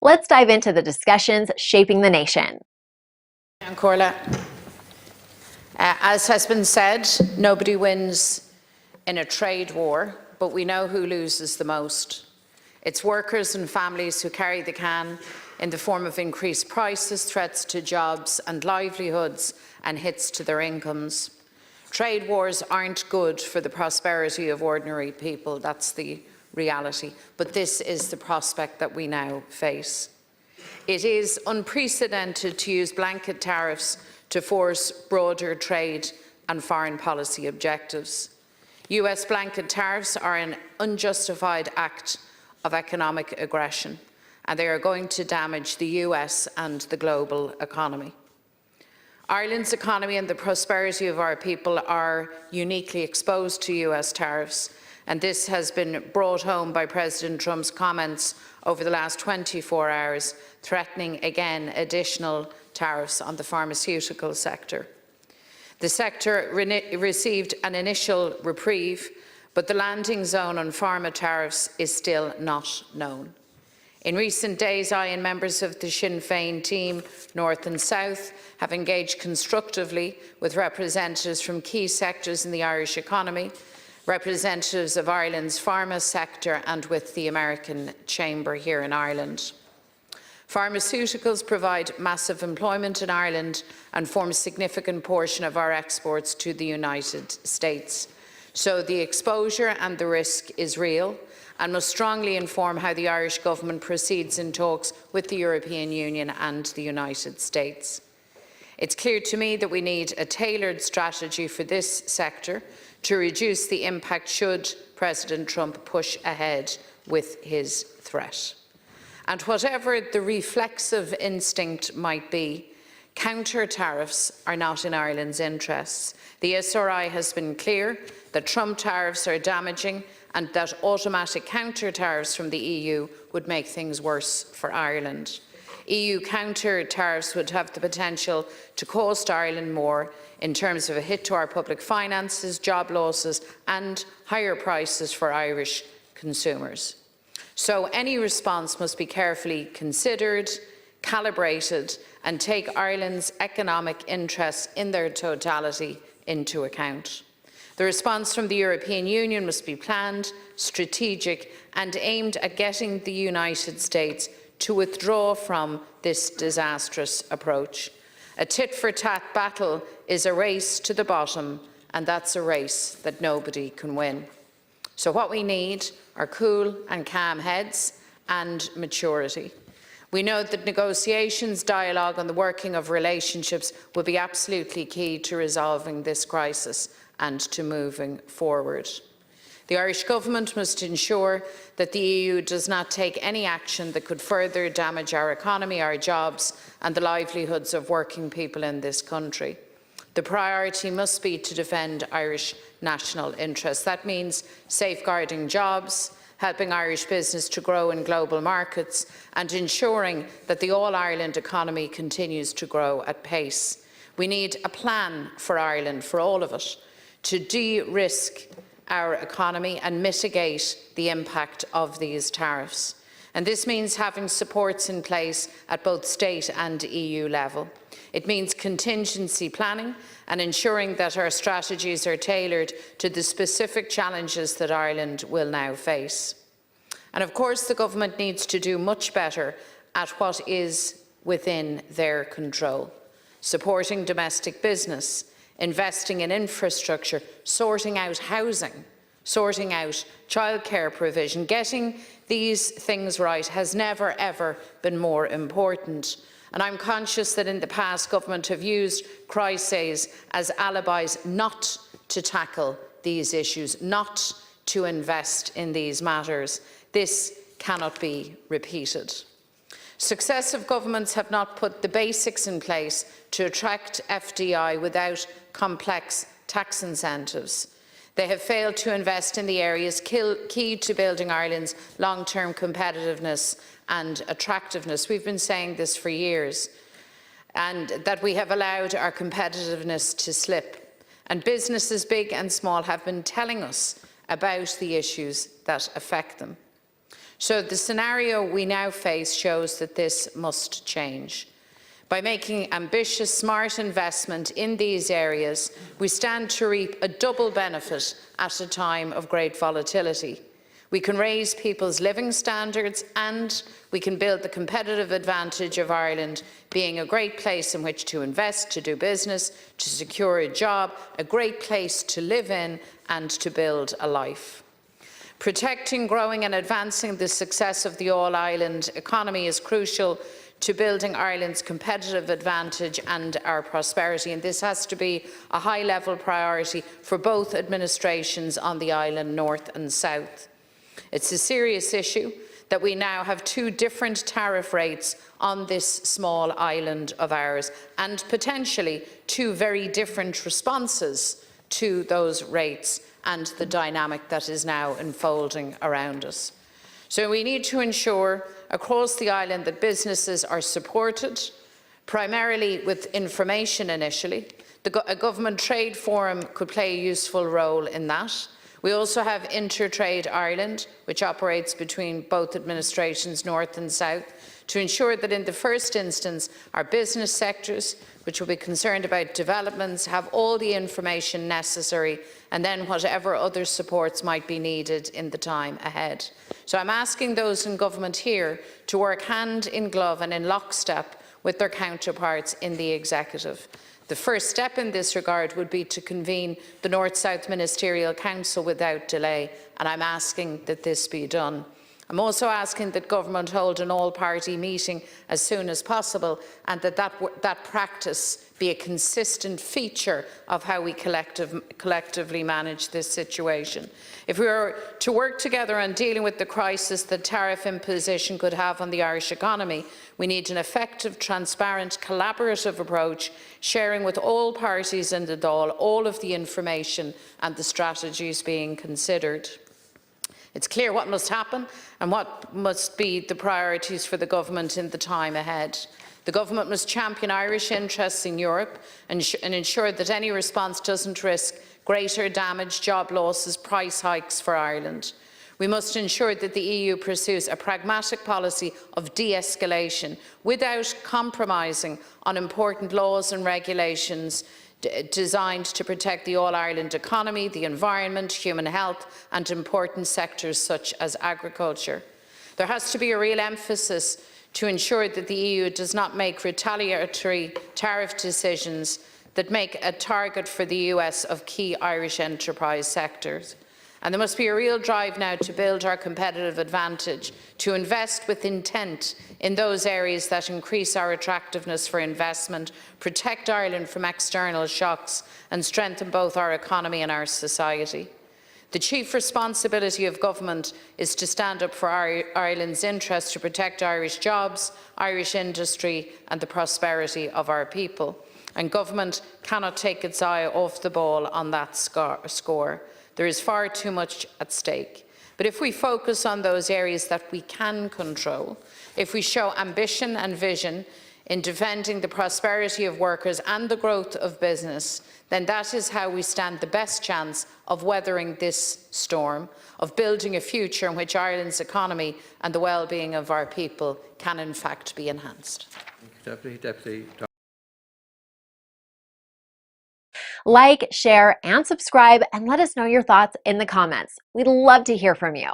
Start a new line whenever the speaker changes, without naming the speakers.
Let's dive into the discussions shaping the nation.
Corla, as has been said, nobody wins in a trade war, but we know who loses the most. It's workers and families who carry the can in the form of increased prices, threats to jobs and livelihoods, and hits to their incomes. Trade wars aren't good for the prosperity of ordinary people, that's the reality, but this is the prospect that we now face. It is unprecedented to use blanket tariffs to force broader trade and foreign policy objectives. US blanket tariffs are an unjustified act of economic aggression, and they are going to damage the US and the global economy. Ireland's economy and the prosperity of our people are uniquely exposed to US tariffs, and this has been brought home by President Trump's comments over the last 24 hours, threatening again additional tariffs on the pharmaceutical sector. The sector received an initial reprieve, but the landing zone on pharma tariffs is still not known. In recent days, I and members of the Sinn Féin team, North and South, have engaged constructively with representatives from key sectors in the Irish economy, representatives of Ireland's pharma sector, and with the American Chamber here in Ireland. Pharmaceuticals provide massive employment in Ireland and form a significant portion of our exports to the United States. So the exposure and the risk is real and must strongly inform how the Irish government proceeds in talks with the European Union and the United States. It's clear to me that we need a tailored strategy for this sector to reduce the impact should President Trump push ahead with his threat. And whatever the reflexive instinct might be, counter tariffs are not in Ireland's interests. The SRI has been clear that Trump tariffs are damaging and that automatic counter tariffs from the EU would make things worse for Ireland. EU counter tariffs would have the potential to cost Ireland more in terms of a hit to our public finances, job losses and higher prices for Irish consumers. So any response must be carefully considered, calibrated and take Ireland's economic interests in their totality into account. The response from the European Union must be planned, strategic and aimed at getting the United States to withdraw from this disastrous approach. A tit-for-tat battle is a race to the bottom, and that's a race that nobody can win. So what we need are cool and calm heads and maturity. We know that negotiations, dialogue and the working of relationships will be absolutely key to resolving this crisis and to moving forward. The Irish Government must ensure that the EU does not take any action that could further damage our economy, our jobs and the livelihoods of working people in this country. The priority must be to defend Irish national interests. That means safeguarding jobs, helping Irish business to grow in global markets and ensuring that the all-Ireland economy continues to grow at pace. We need a plan for Ireland, for all of it, to de-risk our economy and mitigate the impact of these tariffs. And this means having supports in place at both state and EU level. It means contingency planning and ensuring that our strategies are tailored to the specific challenges that Ireland will now face. And of course, the government needs to do much better at what is within their control, supporting domestic business, investing in infrastructure, sorting out housing, sorting out childcare provision. Getting these things right has never ever been more important. And I'm conscious that in the past government have used crises as alibis not to tackle these issues, not to invest in these matters. This cannot be repeated. Successive governments have not put the basics in place to attract FDI without complex tax incentives. They have failed to invest in the areas key to building Ireland's long-term competitiveness and attractiveness. We've been saying this for years, and that we have allowed our competitiveness to slip. And businesses, big and small, have been telling us about the issues that affect them. So the scenario we now face shows that this must change. By making ambitious, smart investment in these areas, we stand to reap a double benefit at a time of great volatility. We can raise people's living standards and we can build the competitive advantage of Ireland being a great place in which to invest, to do business, to secure a job, a great place to live in and to build a life. Protecting, growing and advancing the success of the all-island economy is crucial to building Ireland's competitive advantage and our prosperity, and this has to be a high-level priority for both administrations on the island, north and south. It's a serious issue that we now have two different tariff rates on this small island of ours, and potentially two very different responses to those rates and the dynamic that is now unfolding around us. So we need to ensure across the island that businesses are supported, primarily with information initially. A government trade forum could play a useful role in that. We also have Intertrade Ireland, which operates between both administrations, north and south, to ensure that in the first instance, our business sectors, which will be concerned about developments, have all the information necessary, and then whatever other supports might be needed in the time ahead. So I'm asking those in government here to work hand in glove and in lockstep with their counterparts in the executive. The first step in this regard would be to convene the North-South Ministerial Council without delay, and I'm asking that this be done. I'm also asking that government hold an all-party meeting as soon as possible and that practice be a consistent feature of how we collectively manage this situation. If we are to work together on dealing with the crisis that tariff imposition could have on the Irish economy, we need an effective, transparent, collaborative approach, sharing with all parties in the Dáil all of the information and the strategies being considered. It's clear what must happen and what must be the priorities for the government in the time ahead. The government must champion Irish interests in Europe and ensure that any response doesn't risk greater damage, job losses, price hikes for Ireland. We must ensure that the EU pursues a pragmatic policy of de-escalation without compromising on important laws and regulations designed to protect the all-Ireland economy, the environment, human health and important sectors such as agriculture. There has to be a real emphasis to ensure that the EU does not make retaliatory tariff decisions that make a target for the US of key Irish enterprise sectors. And there must be a real drive now to build our competitive advantage, to invest with intent in those areas that increase our attractiveness for investment, protect Ireland from external shocks and strengthen both our economy and our society. The chief responsibility of government is to stand up for Ireland's interests, to protect Irish jobs, Irish industry and the prosperity of our people. And government cannot take its eye off the ball on that score. There is far too much at stake. But if we focus on those areas that we can control, if we show ambition and vision in defending the prosperity of workers and the growth of business, then that is how we stand the best chance of weathering this storm, of building a future in which Ireland's economy and the well-being of our people can in fact be enhanced.
Deputy.
Like, share, and subscribe, and let us know your thoughts in the comments. We'd love to hear from you.